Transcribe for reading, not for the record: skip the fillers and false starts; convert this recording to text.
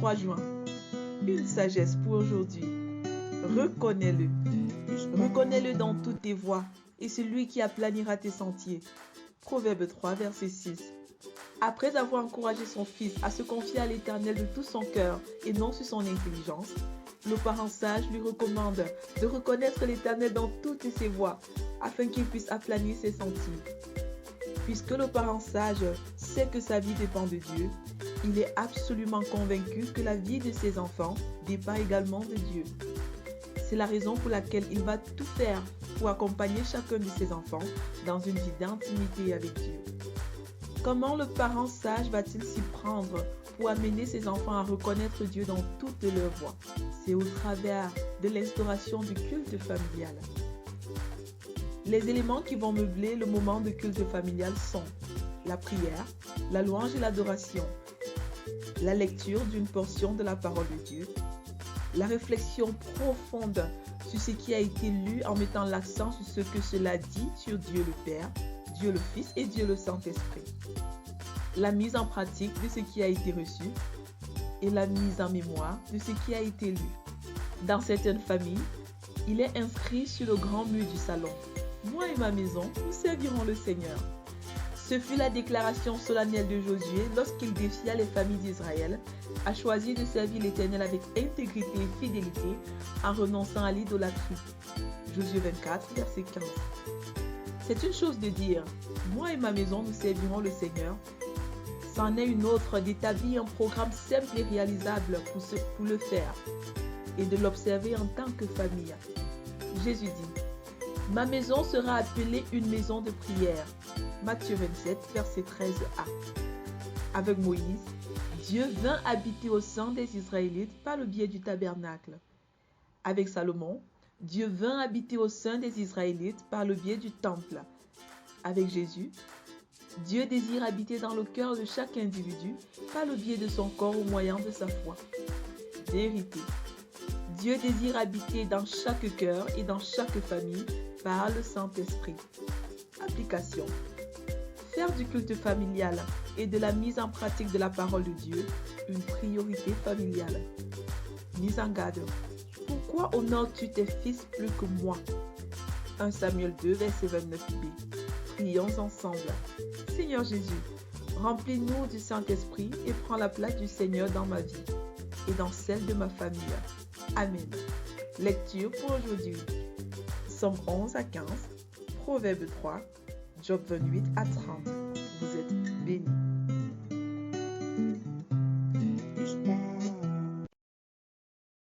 3 juin. Une sagesse pour aujourd'hui. Reconnais-le. Reconnais-le dans toutes tes voies et c'est lui qui aplanira tes sentiers. Proverbe 3, verset 6. Après avoir encouragé son fils à se confier à l'Éternel de tout son cœur et non sur son intelligence, le parent sage lui recommande de reconnaître l'Éternel dans toutes ses voies afin qu'il puisse aplanir ses sentiers. Puisque le parent sage sait que sa vie dépend de Dieu, il est absolument convaincu que la vie de ses enfants dépend également de Dieu. C'est la raison pour laquelle il va tout faire pour accompagner chacun de ses enfants dans une vie d'intimité avec Dieu. Comment le parent sage va-t-il s'y prendre pour amener ses enfants à reconnaître Dieu dans toutes leurs voies? C'est au travers de l'instauration du culte familial. Les éléments qui vont meubler le moment de culte familial sont la prière, la louange et l'adoration, la lecture d'une portion de la parole de Dieu, la réflexion profonde sur ce qui a été lu en mettant l'accent sur ce que cela dit sur Dieu le Père, Dieu le Fils et Dieu le Saint-Esprit, la mise en pratique de ce qui a été reçu et la mise en mémoire de ce qui a été lu. Dans certaines familles, il est inscrit sur le grand mur du salon. Moi et ma maison, nous servirons le Seigneur. Ce fut la déclaration solennelle de Josué lorsqu'il défia les familles d'Israël à choisir de servir l'Éternel avec intégrité et fidélité en renonçant à l'idolâtrie. Josué 24, verset 15. C'est une chose de dire, moi et ma maison, nous servirons le Seigneur. C'en est une autre d'établir un programme simple et réalisable pour le faire et de l'observer en tant que famille. Jésus dit, ma maison sera appelée une maison de prière. Matthieu 27, verset 13a. Avec Moïse, Dieu vint habiter au sein des Israélites par le biais du tabernacle. Avec Salomon, Dieu vint habiter au sein des Israélites par le biais du temple. Avec Jésus, Dieu désire habiter dans le cœur de chaque individu par le biais de son corps au moyen de sa foi. Vérité. Dieu désire habiter dans chaque cœur et dans chaque famille par le Saint-Esprit. Application. Faire du culte familial et de la mise en pratique de la parole de Dieu une priorité familiale. Mise en garde. Pourquoi honores-tu tes fils plus que moi? 1 Samuel 2, verset 29b. Prions ensemble. Seigneur Jésus, remplis-nous du Saint-Esprit et prends la place du Seigneur dans ma vie et dans celle de ma famille. Amen. Lecture pour aujourd'hui. Somme 11 à 15, Proverbe 3, Job 28 à 30.